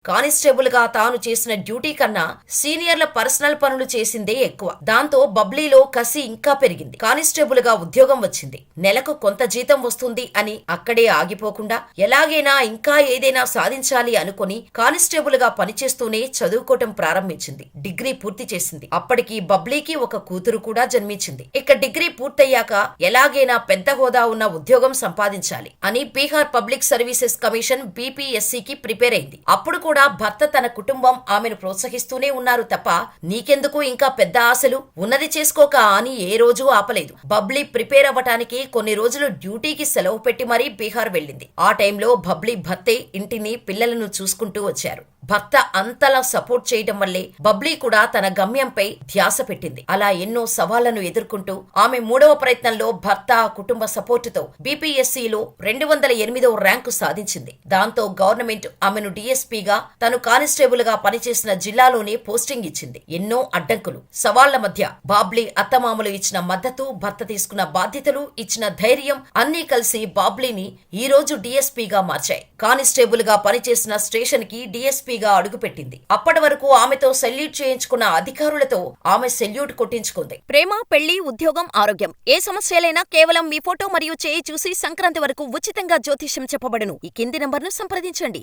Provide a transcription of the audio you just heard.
Constable గా తాను చేసిన డ్యూటీ కన్నా సీనియర్ల పర్సనల్ పనులు చేసిందే ఎక్కువ. దాంతో బబ్లీలో కసి ఇంకా పెరిగింది. కానిస్టేబుల్ గా ఉద్యోగం వచ్చింది, నెలకు కొంత జీతం వస్తుంది అని అక్కడే ఆగిపోకుండా ఎలాగైనా ఇంకా ఏదైనా సాధించాలి అనుకుని కానిస్టేబుల్ గా పనిచేస్తూనే చదువుకోవటం ప్రారంభించింది. డిగ్రీ పూర్తి చేసింది. అప్పటికి బబ్లీకి ఒక కూతురు కూడా జన్మించింది. ఇక డిగ్రీ పూర్తయ్యాక ఎలాగైనా పెద్ద హోదా ఉన్న ఉద్యోగం సంపాదించాలి అని బీహార్ పబ్లిక్ సర్వీసెస్ కమిషన్ బీపీఎస్సీకి ప్రిపేర్ అయింది. అప్పుడు కూడా భర్త, తన కుటుంబం ఆమెను ప్రోత్సహిస్తూనే ఉన్నారు తప్ప నీకెందుకు ఇంకా పెద్ద ఆశలు, ఉన్నది చేసుకోక అని ఏ రోజూ ఆపలేదు. బబ్లీ ప్రిపేర్ అవ్వటానికి కొన్ని రోజులు డ్యూటీకి సెలవు పెట్టి మరీ బీహార్ వెళ్ళింది. ఆ టైంలో బబ్లీ భర్తే ఇంటిని, పిల్లలను చూసుకుంటూ వచ్చారు. భర్త అంతలా సపోర్ట్ చేయటం వల్లే బబ్లీ కూడా తన గమ్యంపై ధ్యాస పెట్టింది. అలా ఎన్నో సవాళ్లను ఎదుర్కొంటూ ఆమె 3వ ప్రయత్నంలో భర్త, కుటుంబ సపోర్టుతో బీపీఎస్సీలో 208వ ర్యాంకు సాధించింది. దాంతో గవర్నమెంట్ ఆమెను డీఎస్పీగా, తను కానిస్టేబుల్ గా పనిచేసిన జిల్లాలోనే పోస్టింగ్ ఇచ్చింది. ఎన్నో అడ్డంకులు, సవాళ్ల మధ్య బాబ్లీ అత్తమామలు ఇచ్చిన మద్దతు, భర్త తీసుకున్న బాధ్యతలు, ఇచ్చిన ధైర్యం అన్నీ కలిసి బాబ్లీని ఈ రోజు డీఎస్పీగా మార్చాయి. కానిస్టేబుల్ గా పనిచేసిన స్టేషన్ కి డీఎస్పీగా అడుగుపెట్టింది. అప్పటి వరకు ఆమెతో సెల్యూట్ చేయించుకున్న అధికారులతో ఆమె సెల్యూట్ కొట్టించుకుంది. ప్రేమ, పెళ్లి, ఉద్యోగం, ఆరోగ్యం ఏ సమస్యలైనా కేవలం మీ ఫోటో మరియు చేయి చూసి సంక్రాంతి వరకు ఉచితంగా జ్యోతిష్యం చెప్పబడును. ఈ కింది నంబర్ను సంప్రదించండి.